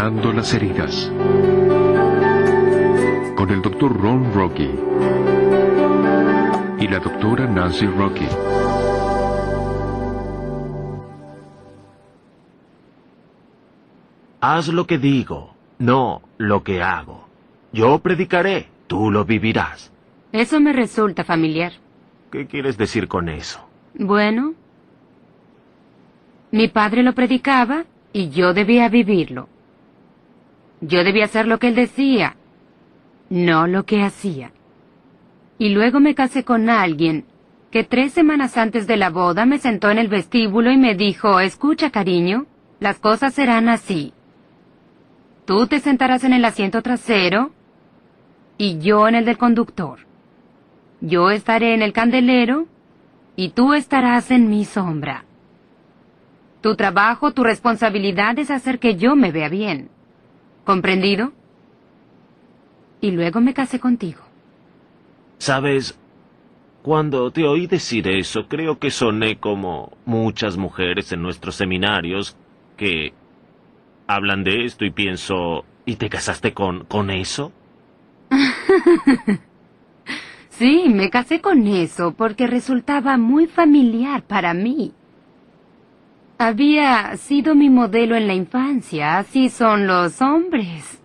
Sanando las heridas. Con el Dr. Ron Rocky y la Dra. Nancy Rocky. Haz lo que digo, no lo que hago. Yo predicaré, tú lo vivirás. Eso me resulta familiar. ¿Qué quieres decir con eso? Bueno, mi padre lo predicaba y yo debía vivirlo. Yo debía hacer lo que él decía, no lo que hacía. Y luego me casé con alguien que 3 semanas antes de la boda me sentó en el vestíbulo y me dijo, escucha, cariño, las cosas serán así. Tú te sentarás en el asiento trasero y yo en el del conductor. Yo estaré en el candelero y tú estarás en mi sombra. Tu trabajo, tu responsabilidad es hacer que yo me vea bien. ¿Comprendido? Y luego me casé contigo. ¿Sabes? Cuando te oí decir eso, creo que soné como muchas mujeres en nuestros seminarios que hablan de esto y pienso, ¿y te casaste con eso? Sí, me casé con eso porque resultaba muy familiar para mí. Había sido mi modelo en la infancia, así son los hombres.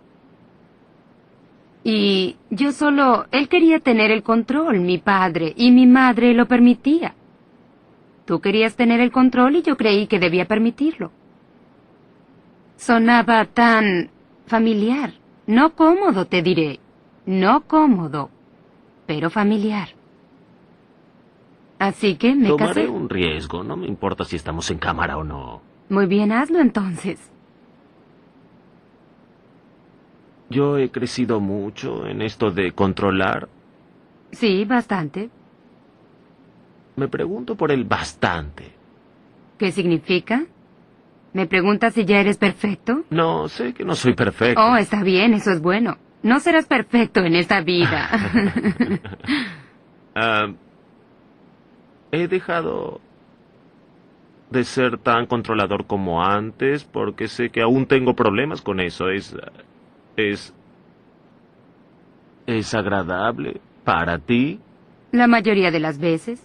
Y él quería tener el control, mi padre, y mi madre lo permitía. Tú querías tener el control y yo creí que debía permitirlo. Sonaba tan familiar, no cómodo, te diré, no cómodo, pero familiar. Así que me casé. Tomaré un riesgo, no me importa si estamos en cámara o no. Muy bien, hazlo entonces. Yo he crecido mucho en esto de controlar. Sí, bastante. Me pregunto por el bastante. ¿Qué significa? ¿Me preguntas si ya eres perfecto? No, sé que no soy perfecto. Oh, está bien, eso es bueno. No serás perfecto en esta vida. He dejado de ser tan controlador como antes porque sé que aún tengo problemas con eso. ¿Es agradable para ti? La mayoría de las veces.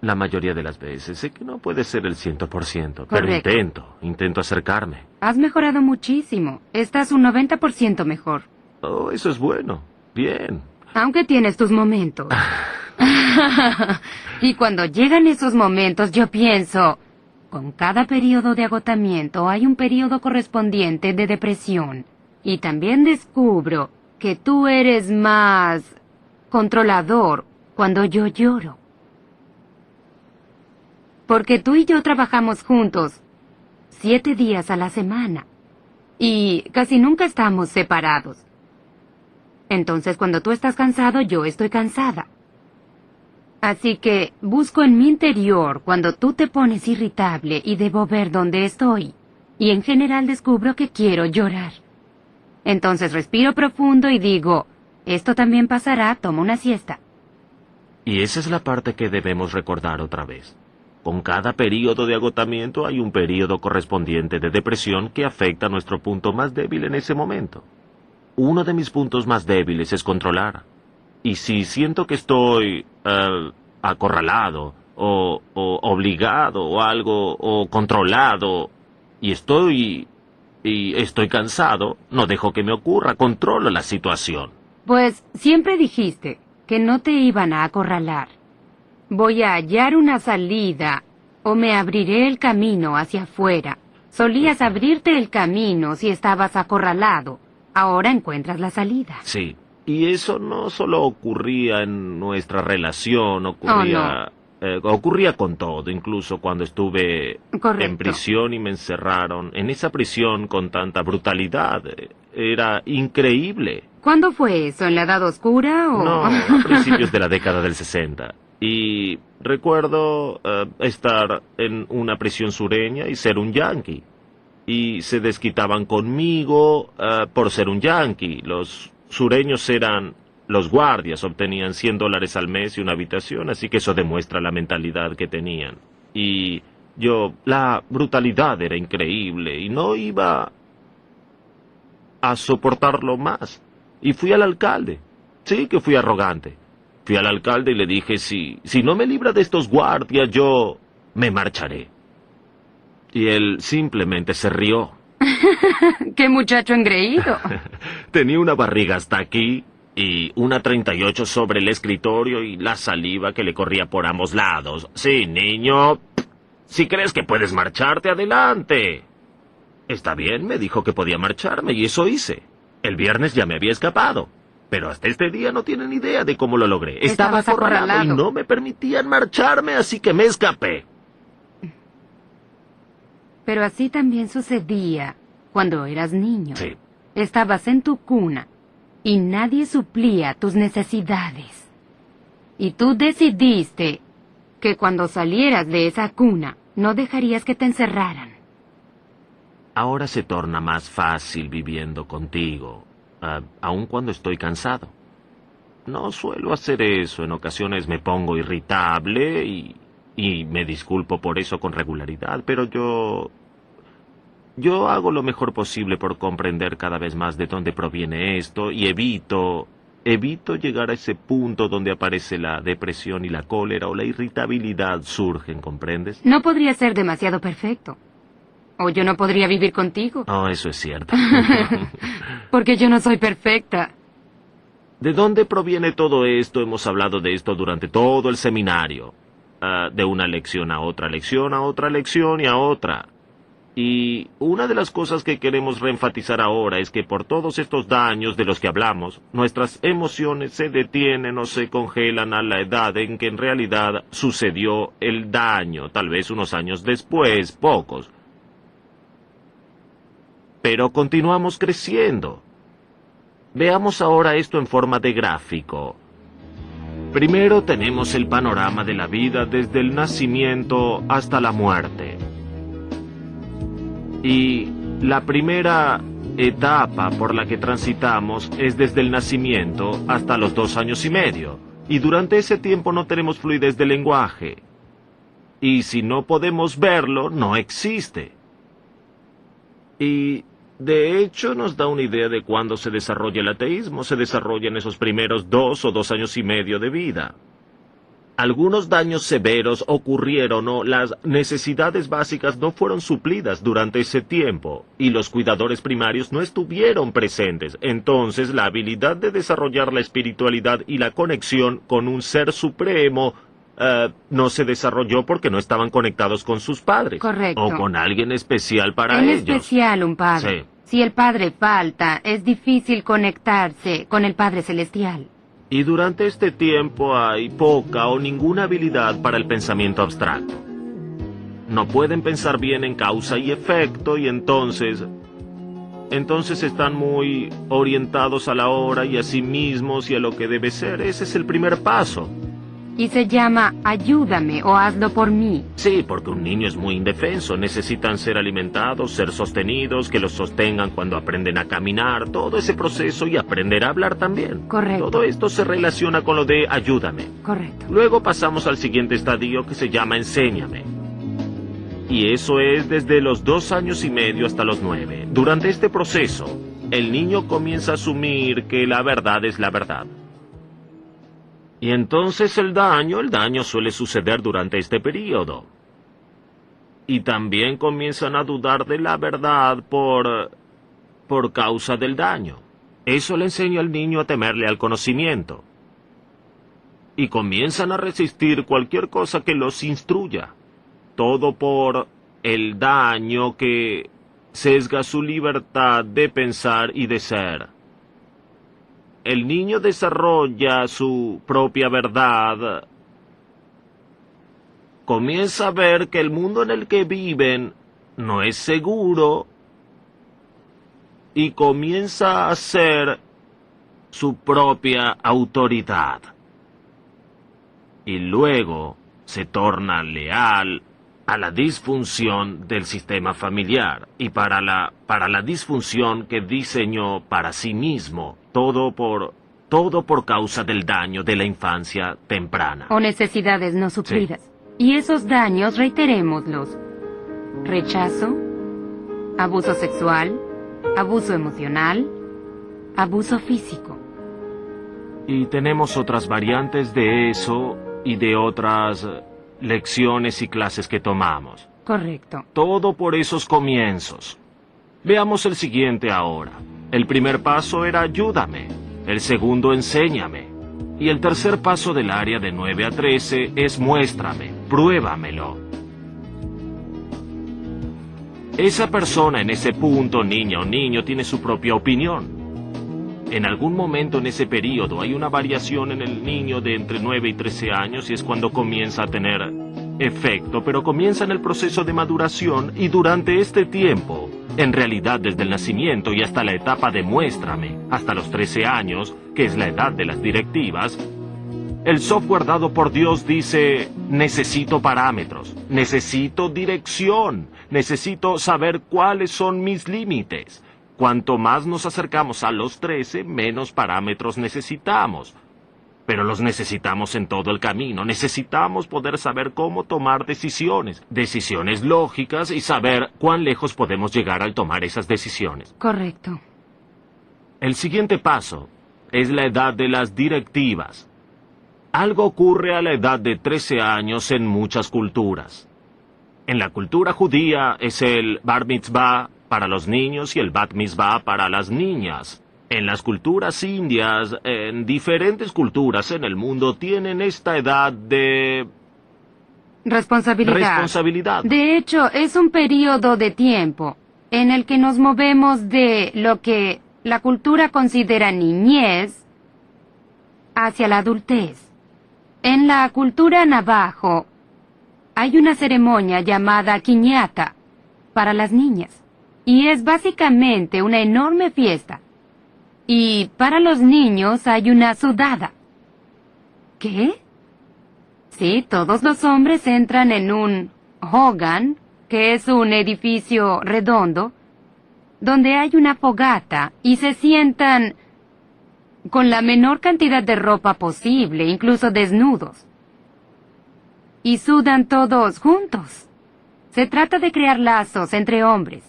La mayoría de las veces. Sé que no puede ser el 100%, pero Correcto. intento acercarme. Has mejorado muchísimo. Estás un 90% mejor. Oh, eso es bueno. Bien. Aunque tienes tus momentos. Y cuando llegan esos momentos yo pienso, con cada periodo de agotamiento hay un periodo correspondiente de depresión. Y también descubro que tú eres más controlador cuando yo lloro. Porque tú y yo trabajamos juntos 7 días a la semana. Y casi nunca estamos separados. Entonces cuando tú estás cansado, yo estoy cansada. Así que busco en mi interior cuando tú te pones irritable y debo ver dónde estoy. Y en general descubro que quiero llorar. Entonces respiro profundo y digo, esto también pasará, toma una siesta. Y esa es la parte que debemos recordar otra vez. Con cada período de agotamiento hay un período correspondiente de depresión que afecta a nuestro punto más débil en ese momento. Uno de mis puntos más débiles es controlar. Y si siento que estoy acorralado o obligado o algo o controlado y estoy cansado, no dejo que me ocurra, controlo la situación. Pues siempre dijiste que no te iban a acorralar. Voy a hallar una salida o me abriré el camino hacia afuera. Solías abrirte el camino si estabas acorralado. Ahora encuentras la salida. Sí, y eso no solo ocurría en nuestra relación, ocurría con todo, incluso cuando estuve en prisión y me encerraron. En esa prisión con tanta brutalidad, era increíble. ¿Cuándo fue eso? ¿En la Edad Oscura o...? No, a principios de la década del 60. Y recuerdo estar en una prisión sureña y ser un yanqui. Y se desquitaban conmigo por ser un yanqui. Los sureños eran los guardias, obtenían $100 al mes y una habitación, así que eso demuestra la mentalidad que tenían. Y la brutalidad era increíble y no iba a soportarlo más. Y fui al alcalde. Sí que fui arrogante. Fui al alcalde y le dije, si no me libra de estos guardias, yo me marcharé. Y él simplemente se rió. ¡Qué muchacho engreído! Tenía una barriga hasta aquí y una 38 sobre el escritorio y la saliva que le corría por ambos lados. Sí, niño, si crees que puedes marcharte, adelante. Está bien, me dijo que podía marcharme y eso hice. El viernes ya me había escapado, pero hasta este día no tienen idea de cómo lo logré. Estaba Estabas acorralado y acorralado. no me permitían marcharme, así que me escapé. Pero así también sucedía cuando eras niño. Sí. Estabas en tu cuna y nadie suplía tus necesidades. Y tú decidiste que cuando salieras de esa cuna no dejarías que te encerraran. Ahora se torna más fácil viviendo contigo, aun cuando estoy cansado. No suelo hacer eso, en ocasiones me pongo irritable y me disculpo por eso con regularidad, pero yo hago lo mejor posible por comprender cada vez más de dónde proviene esto y evito llegar a ese punto donde aparece la depresión y la cólera o la irritabilidad surgen, ¿comprendes? No podría ser demasiado perfecto. O yo no podría vivir contigo, Oh, eso es cierto. porque yo no soy perfecta. ¿De dónde proviene todo esto? Hemos hablado de esto durante todo el seminario. De una lección a otra lección, a otra lección y a otra. Y una de las cosas que queremos reenfatizar ahora es que por todos estos daños de los que hablamos, nuestras emociones se detienen o se congelan a la edad en que en realidad sucedió el daño, tal vez unos años después, pocos. Pero continuamos creciendo. Veamos ahora esto en forma de gráfico. Primero tenemos el panorama de la vida desde el nacimiento hasta la muerte. Y la primera etapa por la que transitamos es desde el nacimiento hasta los 2 años y medio. Y durante ese tiempo no tenemos fluidez de lenguaje. Y si no podemos verlo, no existe. Y de hecho nos da una idea de cuándo se desarrolla el ateísmo. Se desarrolla en esos primeros 2 o 2 años y medio de vida. Algunos daños severos ocurrieron o las necesidades básicas no fueron suplidas durante ese tiempo y los cuidadores primarios no estuvieron presentes. Entonces la habilidad de desarrollar la espiritualidad y la conexión con un ser supremo no se desarrolló porque no estaban conectados con sus padres. Correcto. O con alguien especial para En ellos. especial un padre. Sí. Si el padre falta, es difícil conectarse con el Padre Celestial. Y durante este tiempo hay poca o ninguna habilidad para el pensamiento abstracto. No pueden pensar bien en causa y efecto y entonces están muy orientados a la hora y a sí mismos y a lo que debe ser. Ese es el primer paso. Y se llama ayúdame o hazlo por mí. Sí, porque un niño es muy indefenso. Necesitan ser alimentados, ser sostenidos, que los sostengan cuando aprenden a caminar. Todo ese proceso y aprender a hablar también. Correcto. Todo esto se relaciona con lo de ayúdame. Correcto. Luego pasamos al siguiente estadio que se llama enséñame. Y eso es desde los 2 años y medio hasta los 9. Durante este proceso, el niño comienza a asumir que la verdad es la verdad. Y entonces el daño suele suceder durante este periodo. Y también comienzan a dudar de la verdad por causa del daño. Eso le enseña al niño a temerle al conocimiento. Y comienzan a resistir cualquier cosa que los instruya. Todo por el daño que sesga su libertad de pensar y de ser. El niño desarrolla su propia verdad. Comienza a ver que el mundo en el que viven no es seguro y comienza a ser su propia autoridad. Y luego se torna leal a la disfunción del sistema familiar y para la disfunción que diseñó para sí mismo, todo por causa del daño de la infancia temprana. O necesidades no suplidas. Y esos daños, reiterémoslos. Rechazo, abuso sexual, abuso emocional, abuso físico. Y tenemos otras variantes de eso y de otras lecciones y clases que tomamos. Correcto. Todo por esos comienzos. Veamos el siguiente ahora. El primer paso era ayúdame. El segundo, enséñame. Y el tercer paso del área de 9 a 13 es muéstrame, pruébamelo. Esa persona en ese punto, niña o niño, tiene su propia opinión. En algún momento en ese periodo hay una variación en el niño de entre 9 y 13 años y es cuando comienza a tener efecto, pero comienza en el proceso de maduración y durante este tiempo, en realidad desde el nacimiento y hasta la etapa de muéstrame, hasta los 13 años, que es la edad de las directivas, el software dado por Dios dice, necesito parámetros, necesito dirección, necesito saber cuáles son mis límites. Cuanto más nos acercamos a los 13, menos parámetros necesitamos. Pero los necesitamos en todo el camino. Necesitamos poder saber cómo tomar decisiones, decisiones lógicas y saber cuán lejos podemos llegar al tomar esas decisiones. Correcto. El siguiente paso es la edad de las directivas. Algo ocurre a la edad de 13 años en muchas culturas. En la cultura judía es el bar mitzvah para los niños y el bat mitzvah para las niñas. En las culturas indias, en diferentes culturas en el mundo, tienen esta edad de responsabilidad. De hecho, es un periodo de tiempo en el que nos movemos de lo que la cultura considera niñez hacia la adultez. En la cultura navajo hay una ceremonia llamada quiñata para las niñas y es básicamente una enorme fiesta. Y para los niños hay una sudada. ¿Qué? Sí, todos los hombres entran en un hogan, que es un edificio redondo, donde hay una fogata y se sientan con la menor cantidad de ropa posible, incluso desnudos. Y sudan todos juntos. Se trata de crear lazos entre hombres.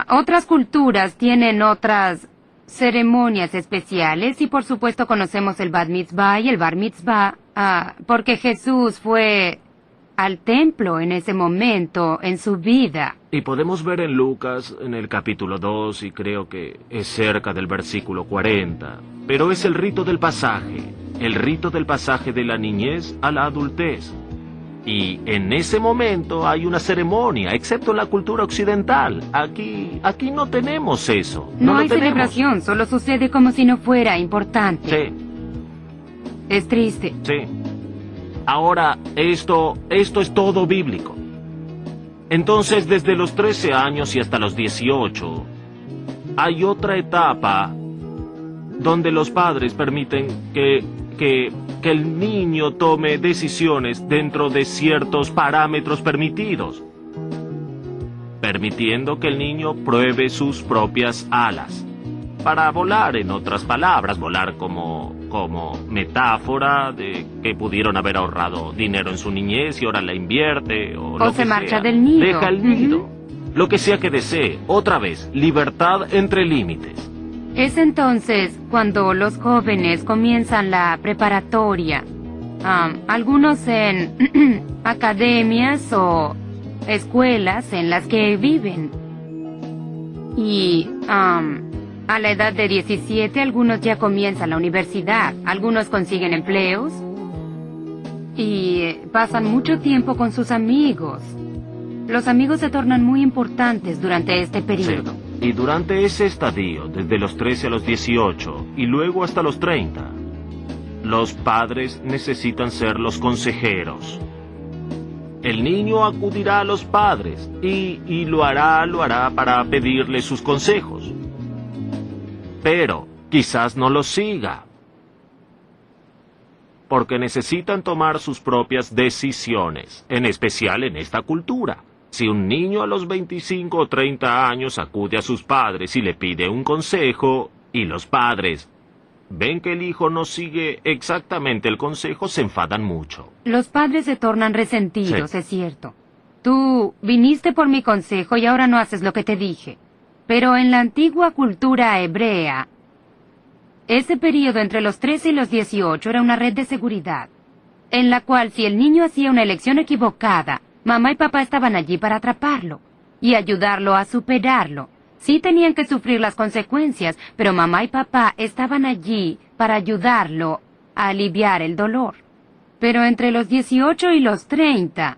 Otras culturas tienen otras ceremonias especiales y por supuesto conocemos el bat mitzvah y el bar mitzvah porque Jesús fue al templo en ese momento en su vida. Y podemos ver en Lucas, en el capítulo 2, y creo que es cerca del versículo 40, pero es el rito del pasaje de la niñez a la adultez. Y en ese momento hay una ceremonia, excepto en la cultura occidental. Aquí no tenemos eso. No hay celebración, solo sucede como si no fuera importante. Sí. Es triste. Sí. Ahora, esto es todo bíblico. Entonces, desde los 13 años y hasta los 18, hay otra etapa donde los padres permiten que el niño tome decisiones dentro de ciertos parámetros permitidos, permitiendo que el niño pruebe sus propias alas, para volar, en otras palabras, volar como metáfora de que pudieron haber ahorrado dinero en su niñez y ahora la invierte, o lo que se marcha sea. del nido. Deja el nido. Lo que sea que desee. Otra vez, libertad entre límites. Es entonces cuando los jóvenes comienzan la preparatoria, algunos en academias o escuelas en las que viven. Y a la edad de 17 algunos ya comienzan la universidad, algunos consiguen empleos y pasan mucho tiempo con sus amigos. Los amigos se tornan muy importantes durante este periodo. Sí. Y durante ese estadio, desde los 13 a los 18 y luego hasta los 30, los padres necesitan ser los consejeros. El niño acudirá a los padres y lo hará para pedirle sus consejos. Pero quizás no los siga, porque necesitan tomar sus propias decisiones, en especial en esta cultura. Si un niño a los 25 o 30 años acude a sus padres y le pide un consejo, y los padres ven que el hijo no sigue exactamente el consejo, se enfadan mucho. Los padres se tornan resentidos, Sí. es cierto. Tú viniste por mi consejo y ahora no haces lo que te dije. Pero en la antigua cultura hebrea, ese período entre los 13 y los 18 era una red de seguridad, en la cual si el niño hacía una elección equivocada, mamá y papá estaban allí para atraparlo y ayudarlo a superarlo. Sí tenían que sufrir las consecuencias, pero mamá y papá estaban allí para ayudarlo a aliviar el dolor. Pero entre los 18 y los 30,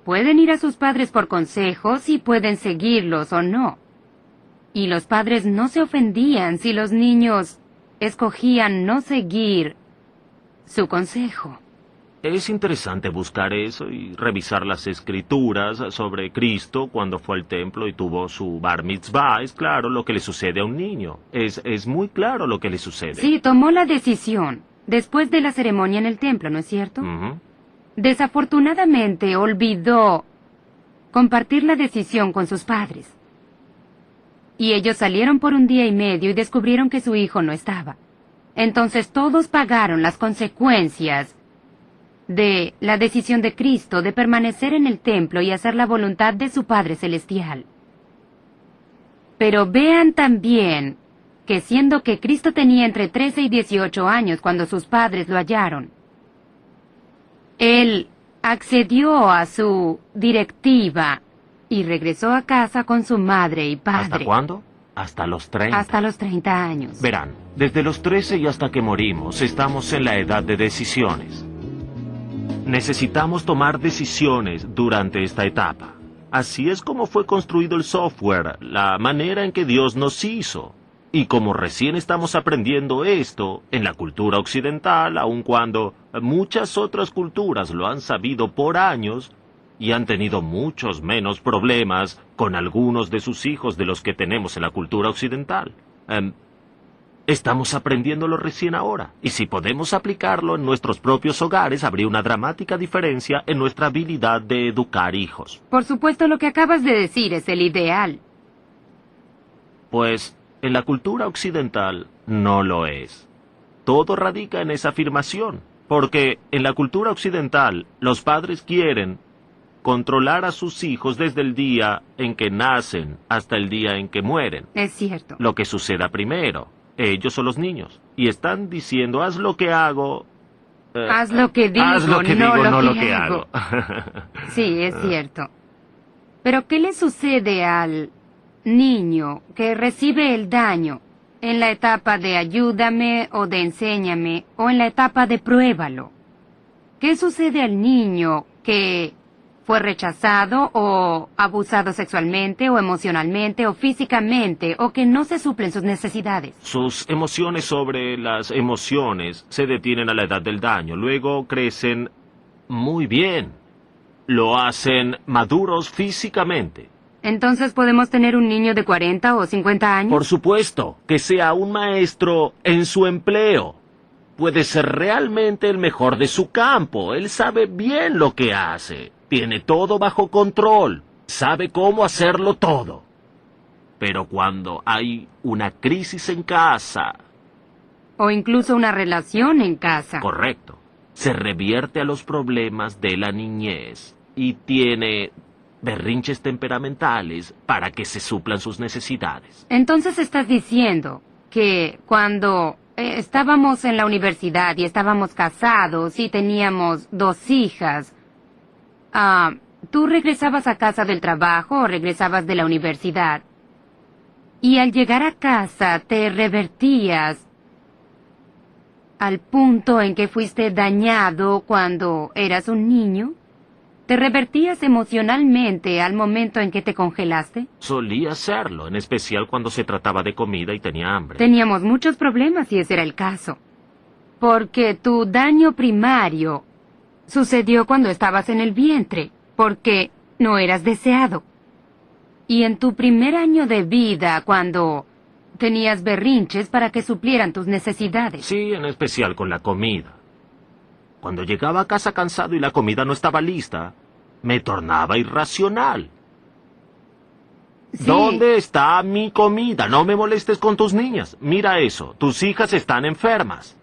pueden ir a sus padres por consejos y pueden seguirlos o no. Y los padres no se ofendían si los niños escogían no seguir su consejo. Es interesante buscar eso y revisar las escrituras sobre Cristo cuando fue al templo y tuvo su bar mitzvah. Es claro lo que le sucede a un niño. Es muy claro lo que le sucede. Sí, tomó la decisión después de la ceremonia en el templo, ¿no es cierto? Ujú. Desafortunadamente olvidó compartir la decisión con sus padres. Y ellos salieron por un día y medio y descubrieron que su hijo no estaba. Entonces todos pagaron las consecuencias de la decisión de Cristo de permanecer en el templo y hacer la voluntad de su Padre Celestial. Pero vean también que siendo que Cristo tenía entre 13 y 18 años cuando sus padres lo hallaron, Él accedió a su directiva y regresó a casa con su madre y padre. ¿Hasta cuándo? Hasta los 30. Hasta los 30 años. Verán, desde los 13 y hasta que morimos, estamos en la edad de decisiones. Necesitamos tomar decisiones durante esta etapa. Así es como fue construido el software, la manera en que Dios nos hizo. Y como recién estamos aprendiendo esto en la cultura occidental, aun cuando muchas otras culturas lo han sabido por años y han tenido muchos menos problemas con algunos de sus hijos de los que tenemos en la cultura occidental. Estamos aprendiéndolo recién ahora, y si podemos aplicarlo en nuestros propios hogares, habría una dramática diferencia en nuestra habilidad de educar hijos. Por supuesto, lo que acabas de decir es el ideal. Pues, en la cultura occidental no lo es. Todo radica en esa afirmación, porque en la cultura occidental los padres quieren controlar a sus hijos desde el día en que nacen hasta el día en que mueren. Es cierto. Lo que suceda primero. Ellos son los niños. Y están diciendo, haz lo que hago. Haz lo que digo, haz lo que no digo, no lo lo que que hago. hago. Sí, es cierto. Pero ¿qué le sucede al niño que recibe el daño en la etapa de ayúdame o de enséñame o en la etapa de pruébalo? ¿Qué sucede al niño que fue rechazado o abusado sexualmente o emocionalmente o físicamente o que no se suplen sus necesidades? Sus emociones sobre las emociones se detienen a la edad del daño. Luego crecen muy bien. Lo hacen maduros físicamente. Entonces podemos tener un niño de 40 o 50 años. Por supuesto, que sea un maestro en su empleo. Puede ser realmente el mejor de su campo. Él sabe bien lo que hace. Tiene todo bajo control. Sabe cómo hacerlo todo. Pero cuando hay una crisis en casa... O incluso una relación en casa. Correcto. Se revierte a los problemas de la niñez y tiene berrinches temperamentales para que se suplan sus necesidades. Entonces estás diciendo que cuando estábamos en la universidad y estábamos casados y teníamos 2 hijas, tú regresabas a casa del trabajo o regresabas de la universidad y al llegar a casa te revertías al punto en que fuiste dañado cuando eras un niño. ¿Te revertías emocionalmente al momento en que te congelaste? Solía hacerlo, en especial cuando se trataba de comida y tenía hambre. Teníamos muchos problemas si ese era el caso. Porque tu daño primario sucedió cuando estabas en el vientre, porque no eras deseado. Y en tu primer año de vida, cuando tenías berrinches para que suplieran tus necesidades. Sí, en especial con la comida. Cuando llegaba a casa cansado y la comida no estaba lista, me tornaba irracional. Sí. ¿Dónde está mi comida? No me molestes con tus niñas. Mira eso, tus hijas están enfermas.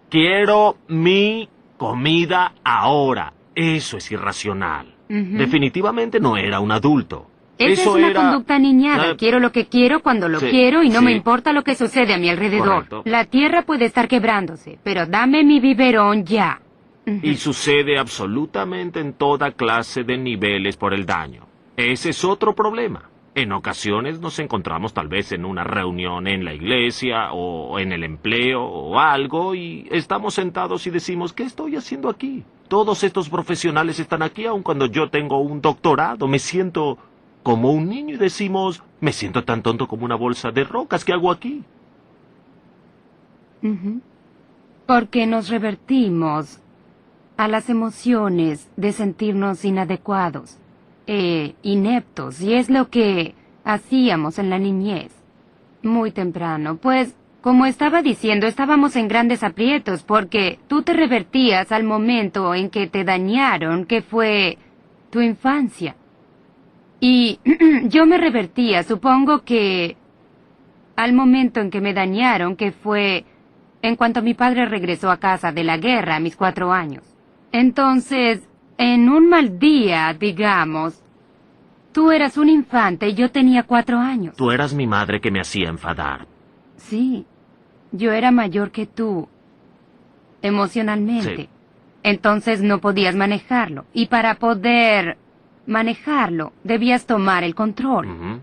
Quiero mi comida ahora. Eso es irracional. Ujú. Definitivamente no era un adulto. Esa Eso es una era... conducta niñada. Quiero lo que quiero cuando lo Sí, quiero y no sí. me importa lo que sucede a mi alrededor. Correcto. La tierra puede estar quebrándose, pero dame mi biberón ya. Y sucede absolutamente en toda clase de niveles por el daño. Ese es otro problema. En ocasiones nos encontramos tal vez en una reunión en la iglesia o en el empleo o algo y estamos sentados y decimos, ¿qué estoy haciendo aquí? Todos estos profesionales están aquí aun cuando yo tengo un doctorado. Me siento como un niño y decimos, me siento tan tonto como una bolsa de rocas. ¿Qué hago aquí? Ujú. Porque nos revertimos a las emociones de sentirnos inadecuados, ineptos, y es lo que hacíamos en la niñez, muy temprano. Pues, como estaba diciendo, estábamos en grandes aprietos porque tú te revertías al momento en que te dañaron, que fue tu infancia. Y yo me revertía, supongo que al momento en que me dañaron, que fue en cuanto mi padre regresó a casa de la guerra a mis 4 años. Entonces, en un mal día, digamos, tú eras un infante y yo tenía 4 años. Tú eras mi madre que me hacía enfadar. Sí, yo era mayor que tú, emocionalmente. Sí. Entonces no podías manejarlo. Y para poder manejarlo, debías tomar el control. Ujú.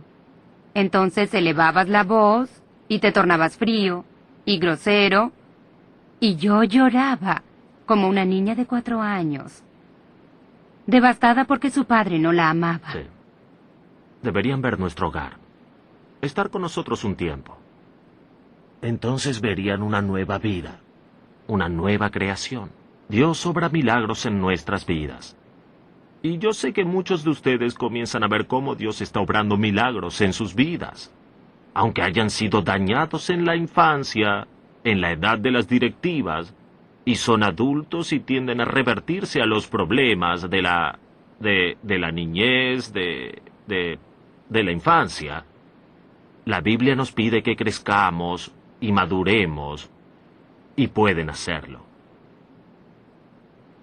Entonces elevabas la voz y te tornabas frío y grosero. Y yo lloraba como una niña de 4 años, devastada porque su padre no la amaba. Sí. Deberían ver nuestro hogar. Estar con nosotros un tiempo. Entonces verían una nueva vida. Una nueva creación. Dios obra milagros en nuestras vidas. Y yo sé que muchos de ustedes comienzan a ver cómo Dios está obrando milagros en sus vidas. Aunque hayan sido dañados en la infancia, en la edad de las directivas, y son adultos y tienden a revertirse a los problemas de la niñez, de la infancia. La Biblia nos pide que crezcamos y maduremos, y pueden hacerlo.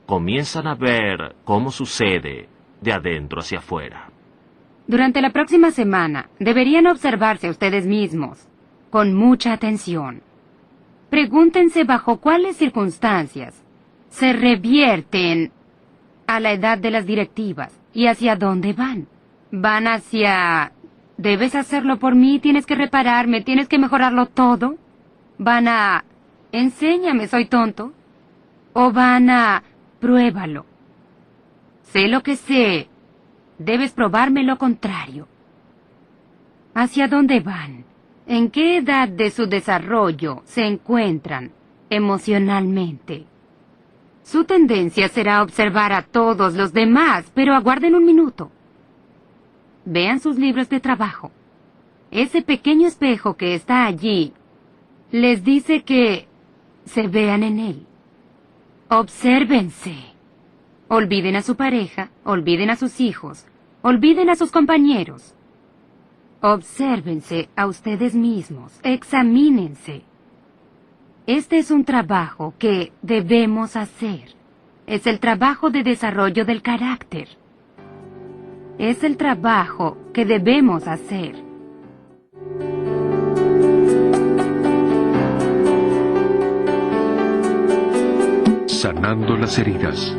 Comienzan a ver cómo sucede de adentro hacia afuera. Durante la próxima semana, deberían observarse a ustedes mismos, con mucha atención. Pregúntense bajo cuáles circunstancias se revierten a la edad de las directivas y hacia dónde van. ¿Van hacia debes hacerlo por mí, tienes que repararme, tienes que mejorarlo todo? ¿Van a enséñame, soy tonto? ¿O van a pruébalo? Sé lo que sé, debes probarme lo contrario. ¿Hacia dónde van? ¿En qué edad de su desarrollo se encuentran emocionalmente? Su tendencia será observar a todos los demás, pero aguarden un minuto. Vean sus libros de trabajo. Ese pequeño espejo que está allí les dice que se vean en él. Obsérvense. Olviden a su pareja, olviden a sus hijos, olviden a sus compañeros. Obsérvense a ustedes mismos, examínense. Este es un trabajo que debemos hacer. Es el trabajo de desarrollo del carácter. Es el trabajo que debemos hacer. Sanando las heridas.